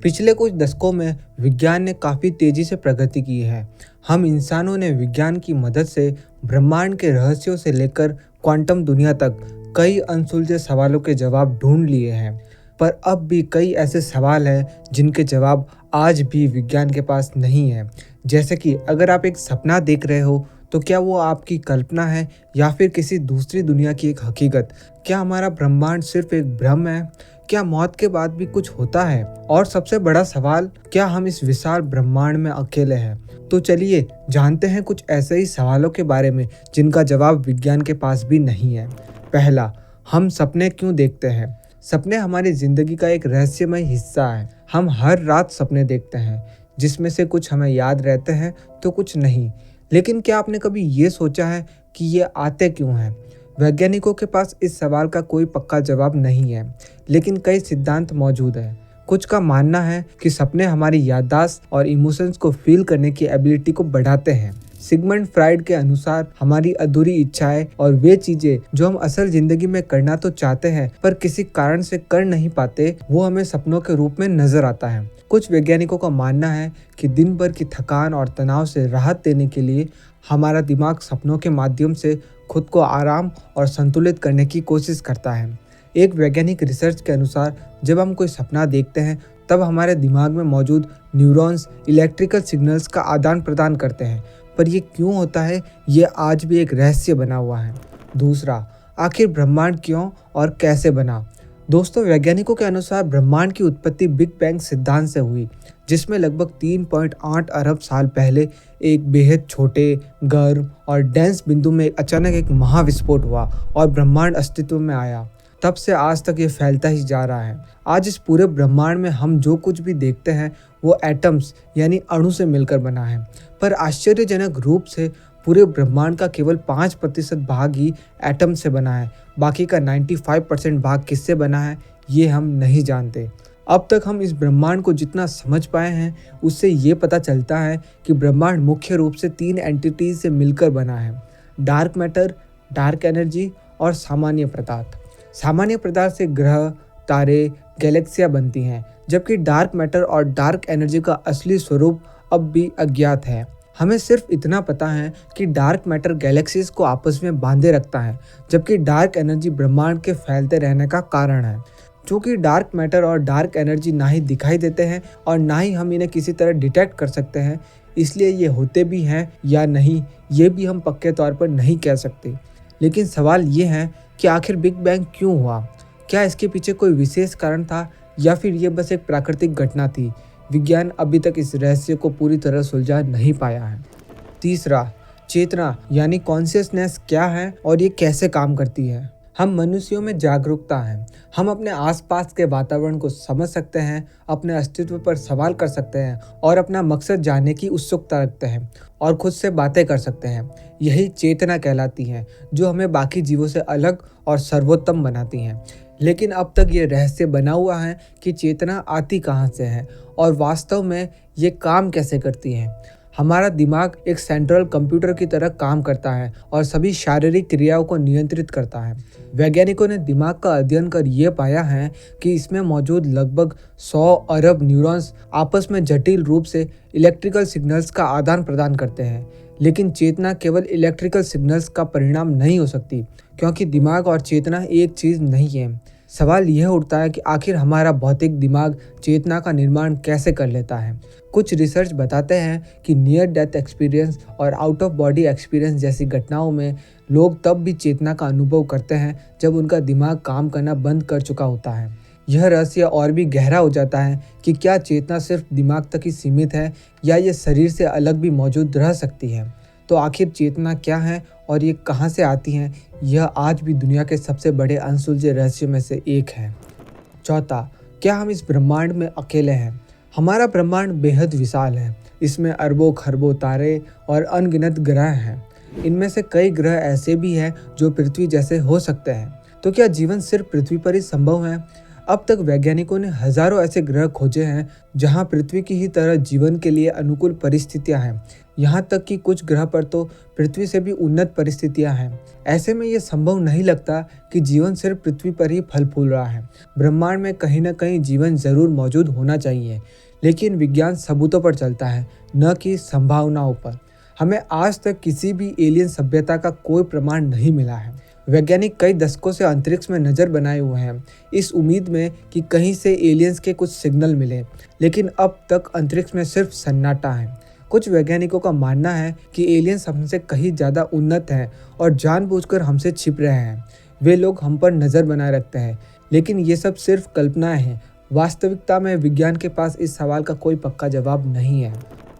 पिछले कुछ दशकों में विज्ञान ने काफ़ी तेज़ी से प्रगति की है। हम इंसानों ने विज्ञान की मदद से ब्रह्मांड के रहस्यों से लेकर क्वांटम दुनिया तक कई अनसुलझे सवालों के जवाब ढूंढ लिए हैं। पर अब भी कई ऐसे सवाल हैं जिनके जवाब आज भी विज्ञान के पास नहीं है। जैसे कि अगर आप एक सपना देख रहे हो तो क्या वो आपकी कल्पना है या फिर किसी दूसरी दुनिया की एक हकीकत? क्या हमारा ब्रह्मांड सिर्फ एक भ्रम है? क्या मौत के बाद भी कुछ होता है? और सबसे बड़ा सवाल, क्या हम इस विशाल ब्रह्मांड में अकेले हैं? तो चलिए जानते हैं कुछ ऐसे ही सवालों के बारे में जिनका जवाब विज्ञान के पास भी नहीं है। पहला, हम सपने क्यों देखते हैं? सपने हमारी जिंदगी का एक रहस्यमय हिस्सा है। हम हर रात सपने देखते हैं, जिसमें से कुछ हमें याद रहते हैं तो कुछ नहीं। लेकिन क्या आपने कभी ये सोचा है कि ये आते क्यों हैं? वैज्ञानिकों के पास इस सवाल का कोई पक्का जवाब नहीं है, लेकिन कई सिद्धांत मौजूद हैं। कुछ का मानना है कि सपने हमारी याददाश्त और इमोशंस को फील करने की एबिलिटी को बढ़ाते हैं। सिगमंड फ्राइड के अनुसार हमारी अधूरी इच्छाएं और वे चीजें जो हम असल जिंदगी में करना तो चाहते हैं पर किसी कारण से कर नहीं पाते, वो हमें सपनों के रूप में नजर आता है। कुछ वैज्ञानिकों का मानना है कि दिन भर की थकान और तनाव से राहत देने के लिए हमारा दिमाग सपनों के माध्यम से खुद को आराम और संतुलित करने की कोशिश करता है। एक वैज्ञानिक रिसर्च के अनुसार जब हम कोई सपना देखते हैं तब हमारे दिमाग में मौजूद न्यूरॉन्स इलेक्ट्रिकल सिग्नल्स का आदान प्रदान करते हैं। पर ये क्यों होता है, ये आज भी एक रहस्य बना हुआ है। दूसरा, आखिर ब्रह्मांड क्यों और कैसे बना? दोस्तों, वैज्ञानिकों के अनुसार ब्रह्मांड की उत्पत्ति बिग बैंग सिद्धांत से हुई, जिसमें लगभग 3.8 अरब साल पहले एक बेहद छोटे, गर्म और डेंस बिंदु में अचानक एक महाविस्फोट हुआ और ब्रह्मांड अस्तित्व में आया। तब से आज तक ये फैलता ही जा रहा है। आज इस पूरे ब्रह्मांड में हम जो कुछ भी देखते हैं वो एटम्स यानी अणु से मिलकर बना है। पर आश्चर्यजनक रूप से पूरे ब्रह्मांड का केवल 5% भाग ही एटम से बना है। बाकी का 95% भाग किससे बना है ये हम नहीं जानते। अब तक हम इस ब्रह्मांड को जितना समझ पाए हैं उससे ये पता चलता है कि ब्रह्मांड मुख्य रूप से 3 एंटिटीज से मिलकर बना है: डार्क मैटर, डार्क एनर्जी और सामान्य पदार्थ। सामान्य पदार्थ से ग्रह, तारे, गैलेक्सियां बनती हैं, जबकि डार्क मैटर और डार्क एनर्जी का असली स्वरूप अब भी अज्ञात है। हमें सिर्फ इतना पता है कि डार्क मैटर गैलेक्सीज को आपस में बांधे रखता है, जबकि डार्क एनर्जी ब्रह्मांड के फैलते रहने का कारण है। चूँकि डार्क मैटर और डार्क एनर्जी ना ही दिखाई देते हैं और ना ही हम इन्हें किसी तरह डिटेक्ट कर सकते हैं, इसलिए ये होते भी हैं या नहीं ये भी हम पक्के तौर पर नहीं कह सकते। लेकिन सवाल ये है कि आखिर बिग बैंग क्यों हुआ? क्या इसके पीछे कोई विशेष कारण था या फिर ये बस एक प्राकृतिक घटना थी? विज्ञान अभी तक इस रहस्य को पूरी तरह सुलझा नहीं पाया है। तीसरा, चेतना यानी कॉन्शियसनेस क्या है और ये कैसे काम करती है? हम मनुष्यों में जागरूकता है। हम अपने आसपास के वातावरण को समझ सकते हैं, अपने अस्तित्व पर सवाल कर सकते हैं और अपना मकसद जानने की उत्सुकता रखते हैं और खुद से बातें कर सकते हैं। यही चेतना कहलाती है, जो हमें बाकी जीवों से अलग और सर्वोत्तम बनाती हैं। लेकिन अब तक ये रहस्य बना हुआ है कि चेतना आती कहाँ से है और वास्तव में ये काम कैसे करती है। हमारा दिमाग एक सेंट्रल कंप्यूटर की तरह काम करता है और सभी शारीरिक क्रियाओं को नियंत्रित करता है। वैज्ञानिकों ने दिमाग का अध्ययन कर ये पाया है कि इसमें मौजूद लगभग 100 अरब न्यूरॉन्स आपस में जटिल रूप से इलेक्ट्रिकल सिग्नल्स का आदान प्रदान करते हैं। लेकिन चेतना केवल इलेक्ट्रिकल सिग्नल्स का परिणाम नहीं हो सकती, क्योंकि दिमाग और चेतना एक चीज़ नहीं है। सवाल यह उठता है कि आखिर हमारा भौतिक दिमाग चेतना का निर्माण कैसे कर लेता है। कुछ रिसर्च बताते हैं कि नियर डेथ एक्सपीरियंस और आउट ऑफ बॉडी एक्सपीरियंस जैसी घटनाओं में लोग तब भी चेतना का अनुभव करते हैं जब उनका दिमाग काम करना बंद कर चुका होता है। यह रहस्य और भी गहरा हो जाता है कि क्या चेतना सिर्फ दिमाग तक ही सीमित है या ये शरीर से अलग भी मौजूद रह सकती है। तो आखिर चेतना क्या है और ये कहाँ से आती हैं, यह आज भी दुनिया के सबसे बड़े अनसुलझे रहस्यों में से एक है। चौथा, क्या हम इस ब्रह्मांड में अकेले हैं? हमारा ब्रह्मांड बेहद विशाल है। इसमें अरबों खरबों तारे और अनगिनत ग्रह हैं। इनमें से कई ग्रह ऐसे भी हैं जो पृथ्वी जैसे हो सकते हैं। तो क्या जीवन सिर्फ पृथ्वी पर ही संभव है? अब तक वैज्ञानिकों ने हजारों ऐसे ग्रह खोजे हैं जहां पृथ्वी की ही तरह जीवन के लिए अनुकूल परिस्थितियां हैं। यहाँ तक कि कुछ ग्रह पर तो पृथ्वी से भी उन्नत परिस्थितियाँ हैं। ऐसे में ये संभव नहीं लगता कि जीवन सिर्फ पृथ्वी पर ही फल फूल रहा है। ब्रह्मांड में कहीं न कहीं जीवन जरूर मौजूद होना चाहिए, लेकिन विज्ञान सबूतों पर चलता है, न कि संभावनाओं पर। हमें आज तक किसी भी एलियन सभ्यता का कोई प्रमाण नहीं मिला है। वैज्ञानिक कई दशकों से अंतरिक्ष में नजर बनाए हुए हैं, इस उम्मीद में कि कहीं से एलियंस के कुछ सिग्नल मिले, लेकिन अब तक अंतरिक्ष में सिर्फ सन्नाटा है। कुछ वैज्ञानिकों का मानना है कि एलियंस हमसे कहीं ज़्यादा उन्नत हैं और जानबूझकर हमसे छिप रहे हैं। वे लोग हम पर नज़र बनाए रखते हैं, लेकिन ये सब सिर्फ कल्पनाएं हैं। वास्तविकता में विज्ञान के पास इस सवाल का कोई पक्का जवाब नहीं है।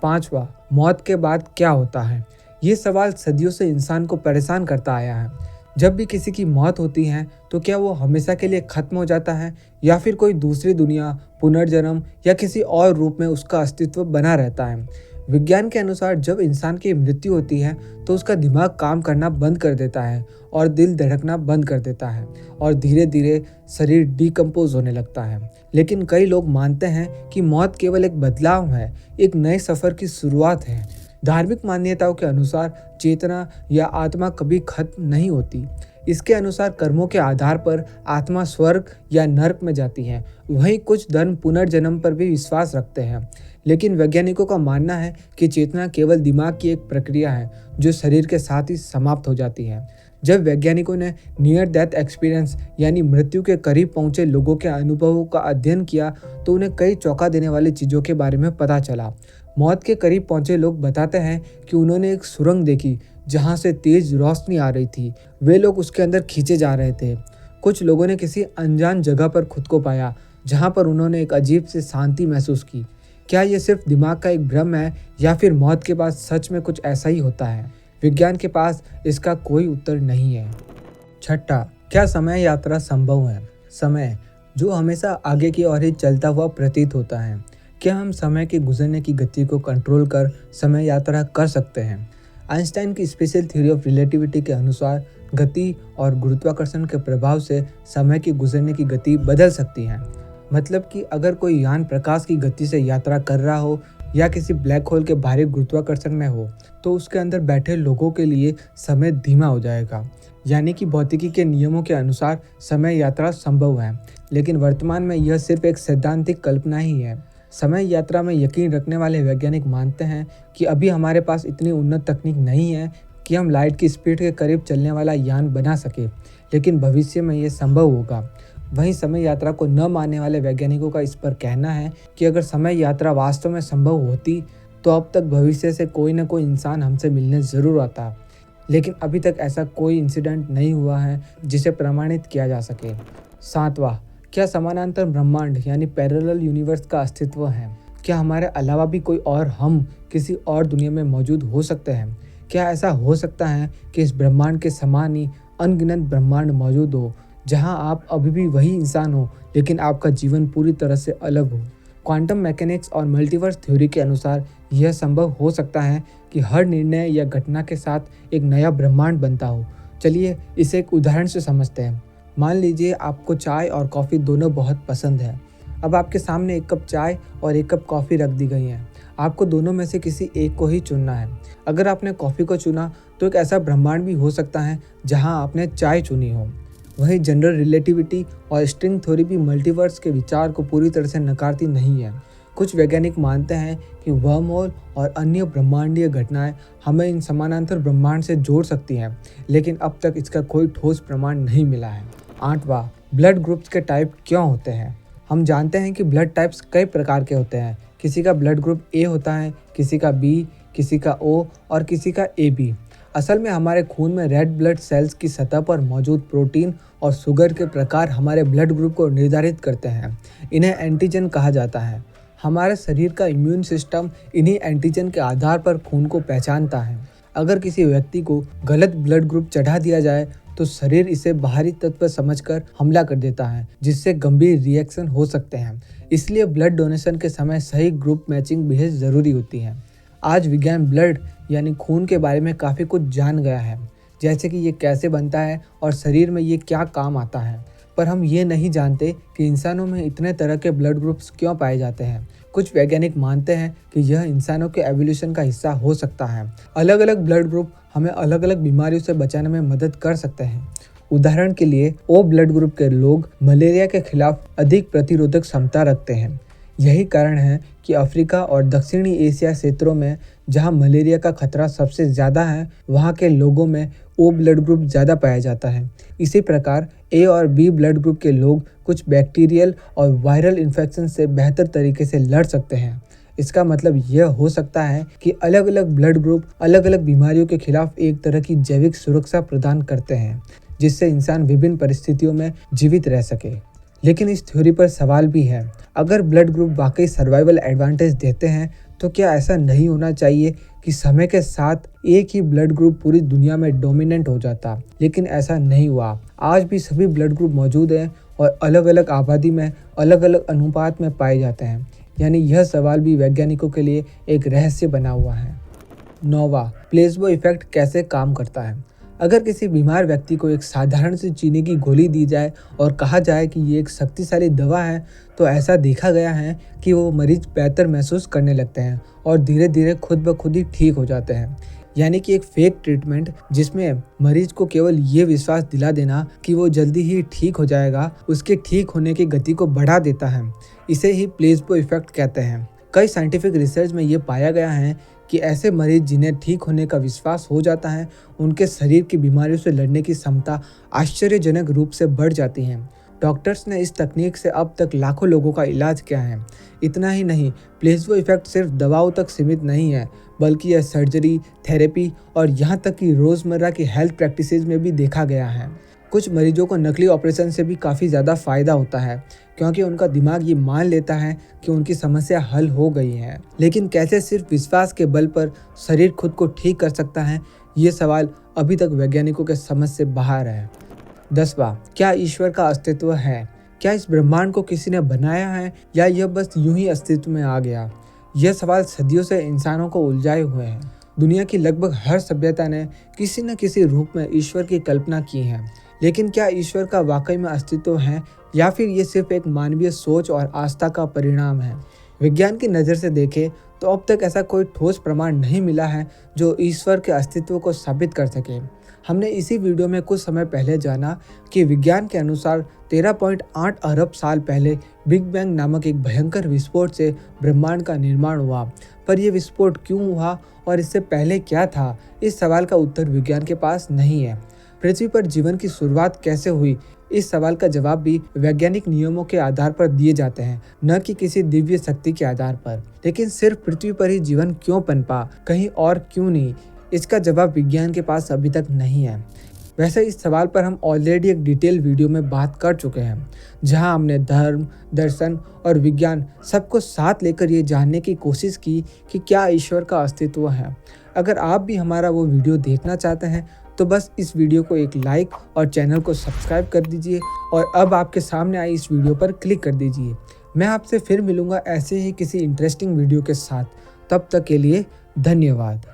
पांचवा, मौत के बाद क्या होता है? ये सवाल सदियों से इंसान को परेशान करता आया है। जब भी किसी की मौत होती है तो क्या वो हमेशा के लिए खत्म हो जाता है, या फिर कोई दूसरी दुनिया, पुनर्जन्म या किसी और रूप में उसका अस्तित्व बना रहता है? विज्ञान के अनुसार जब इंसान की मृत्यु होती है तो उसका दिमाग काम करना बंद कर देता है और दिल धड़कना बंद कर देता है और धीरे धीरे शरीर डिकम्पोज होने लगता है। लेकिन कई लोग मानते हैं कि मौत केवल एक बदलाव है, एक नए सफ़र की शुरुआत है। धार्मिक मान्यताओं के अनुसार चेतना या आत्मा कभी खत्म नहीं होती। इसके अनुसार कर्मों के आधार पर आत्मा स्वर्ग या नर्क में जाती है। वहीं कुछ धर्म पुनर्जन्म पर भी विश्वास रखते हैं, लेकिन वैज्ञानिकों का मानना है कि चेतना केवल दिमाग की एक प्रक्रिया है जो शरीर के साथ ही समाप्त हो जाती है। जब वैज्ञानिकों ने नियर डेथ एक्सपीरियंस यानी मृत्यु के करीब पहुंचे लोगों के अनुभवों का अध्ययन किया तो उन्हें कई चौंका देने वाली चीज़ों के बारे में पता चला। मौत के करीब पहुंचे लोग बताते हैं कि उन्होंने एक सुरंग देखी जहां से तेज रोशनी आ रही थी। वे लोग उसके अंदर खींचे जा रहे थे। कुछ लोगों ने किसी अनजान जगह पर खुद को पाया जहां पर उन्होंने एक अजीब सी शांति महसूस की। क्या ये सिर्फ दिमाग का एक भ्रम है, या फिर मौत के बाद सच में कुछ ऐसा ही होता है? विज्ञान के पास इसका कोई उत्तर नहीं है। छठा, क्या समय यात्रा संभव है? समय जो हमेशा आगे की ओर ही चलता हुआ प्रतीत होता है, क्या हम समय के गुजरने की गति को कंट्रोल कर समय यात्रा कर सकते हैं? आइंस्टाइन की स्पेशल थ्योरी ऑफ रिलेटिविटी के अनुसार गति और गुरुत्वाकर्षण के प्रभाव से समय की गुजरने की गति बदल सकती है। मतलब कि अगर कोई यान प्रकाश की गति से यात्रा कर रहा हो या किसी ब्लैक होल के भारी गुरुत्वाकर्षण में हो, तो उसके अंदर बैठे लोगों के लिए समय धीमा हो जाएगा। यानी कि भौतिकी के नियमों के अनुसार समय यात्रा संभव है, लेकिन वर्तमान में यह सिर्फ एक सैद्धांतिक कल्पना ही है। समय यात्रा में यकीन रखने वाले वैज्ञानिक मानते हैं कि अभी हमारे पास इतनी उन्नत तकनीक नहीं है कि हम लाइट की स्पीड के करीब चलने वाला यान बना सके, लेकिन भविष्य में ये संभव होगा। वहीं समय यात्रा को न मानने वाले वैज्ञानिकों का इस पर कहना है कि अगर समय यात्रा वास्तव में संभव होती तो अब तक भविष्य से कोई न कोई इंसान हमसे मिलने ज़रूर आता, लेकिन अभी तक ऐसा कोई इंसिडेंट नहीं हुआ है जिसे प्रमाणित किया जा सके। सातवां, क्या समानांतर ब्रह्मांड यानी पैरेलल यूनिवर्स का अस्तित्व है? क्या हमारे अलावा भी कोई और हम किसी और दुनिया में मौजूद हो सकते हैं? क्या ऐसा हो सकता है कि इस ब्रह्मांड के समान ही अनगिनत ब्रह्मांड मौजूद हो जहां आप अभी भी वही इंसान हो, लेकिन आपका जीवन पूरी तरह से अलग हो? क्वांटम मैकेनिक्स और मल्टीवर्स थ्योरी के अनुसार यह संभव हो सकता है कि हर निर्णय या घटना के साथ एक नया ब्रह्मांड बनता हो। चलिए इसे एक उदाहरण से समझते हैं। मान लीजिए आपको चाय और कॉफ़ी दोनों बहुत पसंद है। अब आपके सामने एक कप चाय और एक कप कॉफ़ी रख दी गई है। आपको दोनों में से किसी एक को ही चुनना है। अगर आपने कॉफ़ी को चुना तो एक ऐसा ब्रह्मांड भी हो सकता है जहां आपने चाय चुनी हो। वहीं जनरल रिलेटिविटी और स्ट्रिंग थ्योरी भी मल्टीवर्स के विचार को पूरी तरह से नकारती नहीं है। कुछ वैज्ञानिक मानते हैं कि वर्म होल और अन्य ब्रह्मांडीय घटनाएं हमें इन समानांतर ब्रह्मांड से जोड़ सकती हैं, लेकिन अब तक इसका कोई ठोस प्रमाण नहीं मिला है। आठवां, ब्लड ग्रुप्स के टाइप क्यों होते हैं? हम जानते हैं कि ब्लड टाइप्स कई प्रकार के होते हैं। किसी का ब्लड ग्रुप ए होता है, किसी का बी, किसी का ओ और किसी का AB। असल में हमारे खून में रेड ब्लड सेल्स की सतह पर मौजूद प्रोटीन और शुगर के प्रकार हमारे ब्लड ग्रुप को निर्धारित करते हैं। इन्हें एंटीजन कहा जाता है। हमारे शरीर का इम्यून सिस्टम इन्हीं एंटीजन के आधार पर खून को पहचानता है। अगर किसी व्यक्ति को गलत ब्लड ग्रुप चढ़ा दिया जाए तो शरीर इसे बाहरी तत्व समझकर हमला कर देता है, जिससे गंभीर रिएक्शन हो सकते हैं। इसलिए ब्लड डोनेशन के समय सही ग्रुप मैचिंग बेहद ज़रूरी होती है। आज विज्ञान ब्लड यानी खून के बारे में काफ़ी कुछ जान गया है, जैसे कि ये कैसे बनता है और शरीर में ये क्या काम आता है। पर हम ये नहीं जानते कि इंसानों में इतने तरह के ब्लड ग्रुप्स क्यों पाए जाते हैं। कुछ वैज्ञानिक मानते हैं कि यह इंसानों के एवोल्यूशन का हिस्सा हो सकता है। अलग अलग ब्लड ग्रुप हमें अलग अलग बीमारियों से बचाने में मदद कर सकते हैं। उदाहरण के लिए ओ ब्लड ग्रुप के लोग मलेरिया के खिलाफ अधिक प्रतिरोधक क्षमता रखते हैं। यही कारण है कि अफ्रीका और दक्षिणी एशिया क्षेत्रों में जहां मलेरिया का खतरा सबसे ज़्यादा है, वहां के लोगों में ओ ब्लड ग्रुप ज़्यादा पाया जाता है। इसी प्रकार ए और बी ब्लड ग्रुप के लोग कुछ बैक्टीरियल और वायरल इन्फेक्शन से बेहतर तरीके से लड़ सकते हैं। इसका मतलब यह हो सकता है कि अलग अलग ब्लड ग्रुप अलग अलग बीमारियों के खिलाफ एक तरह की जैविक सुरक्षा प्रदान करते हैं, जिससे इंसान विभिन्न परिस्थितियों में जीवित रह सके। लेकिन इस थ्योरी पर सवाल भी है। अगर ब्लड ग्रुप वाकई सर्वाइवल एडवांटेज देते हैं, तो क्या ऐसा नहीं होना चाहिए कि समय के साथ एक ही ब्लड ग्रुप पूरी दुनिया में डोमिनेंट हो जाता? लेकिन ऐसा नहीं हुआ। आज भी सभी ब्लड ग्रुप मौजूद हैं और अलग अलग आबादी में अलग अलग अनुपात में पाए जाते हैं। यानी यह सवाल भी वैज्ञानिकों के लिए एक रहस्य बना हुआ है। 9वां, प्लेसबो इफेक्ट कैसे काम करता है? अगर किसी बीमार व्यक्ति को एक साधारण सी चीनी की गोली दी जाए और कहा जाए कि ये एक शक्तिशाली दवा है, तो ऐसा देखा गया है कि वो मरीज बेहतर महसूस करने लगते हैं और धीरे धीरे खुद ब खुद ही ठीक हो जाते हैं। यानी कि एक फेक ट्रीटमेंट जिसमें मरीज को केवल ये विश्वास दिला देना कि वो जल्दी ही ठीक हो जाएगा, उसके ठीक होने की गति को बढ़ा देता है। इसे ही प्लेसबो इफेक्ट कहते हैं। कई साइंटिफिक रिसर्च में ये पाया गया है कि ऐसे मरीज जिन्हें ठीक होने का विश्वास हो जाता है, उनके शरीर की बीमारियों से लड़ने की क्षमता आश्चर्यजनक रूप से बढ़ जाती है। डॉक्टर्स ने इस तकनीक से अब तक लाखों लोगों का इलाज किया है। इतना ही नहीं, प्लेसबो इफेक्ट सिर्फ दवाओं तक सीमित नहीं है, बल्कि यह सर्जरी, थेरेपी और यहाँ तक कि रोज़मर्रा की हेल्थ प्रैक्टिसेस में भी देखा गया है। कुछ मरीजों को नकली ऑपरेशन से भी काफ़ी ज़्यादा फ़ायदा होता है, क्योंकि उनका दिमाग ये मान लेता है कि उनकी समस्या हल हो गई है। लेकिन कैसे सिर्फ विश्वास के बल पर शरीर खुद को ठीक कर सकता है, ये सवाल अभी तक वैज्ञानिकों के समझ से बाहर है। 10वां, क्या ईश्वर का अस्तित्व है? क्या इस ब्रह्मांड को किसी ने बनाया है या यह बस यूं ही अस्तित्व में आ गया? यह सवाल सदियों से इंसानों को उलझाए हुए है। दुनिया की लगभग हर सभ्यता ने किसी न किसी रूप में ईश्वर की कल्पना की है। लेकिन क्या ईश्वर का वाकई में अस्तित्व है या फिर ये सिर्फ एक मानवीय सोच और आस्था का परिणाम है? विज्ञान की नज़र से देखें तो अब तक ऐसा कोई ठोस प्रमाण नहीं मिला है जो ईश्वर के अस्तित्व को साबित कर सके। हमने इसी वीडियो में कुछ समय पहले जाना कि विज्ञान के अनुसार 13.8 अरब साल पहले बिग बैंग नामक एक भयंकर विस्फोट से ब्रह्मांड का निर्माण हुआ। पर यह विस्फोट क्यों हुआ और इससे पहले क्या था, इस सवाल का उत्तर विज्ञान के पास नहीं है। पृथ्वी पर जीवन की शुरुआत कैसे हुई, इस सवाल का जवाब भी वैज्ञानिक नियमों के आधार पर दिए जाते हैं, न कि किसी दिव्य शक्ति के आधार पर। लेकिन सिर्फ पृथ्वी पर ही जीवन क्यों पनपा, कहीं और क्यों नहीं, इसका जवाब विज्ञान के पास अभी तक नहीं है। वैसे इस सवाल पर हम ऑलरेडी एक डिटेल वीडियो में बात कर चुके हैं, जहां हमने धर्म, दर्शन और विज्ञान सबको साथ लेकर ये जानने की कोशिश की कि क्या ईश्वर का अस्तित्व है। अगर आप भी हमारा वो वीडियो देखना चाहते हैं तो बस इस वीडियो को एक लाइक और चैनल को सब्सक्राइब कर दीजिए और अब आपके सामने आई इस वीडियो पर क्लिक कर दीजिए। मैं आपसे फिर मिलूंगा ऐसे ही किसी इंटरेस्टिंग वीडियो के साथ। तब तक के लिए धन्यवाद।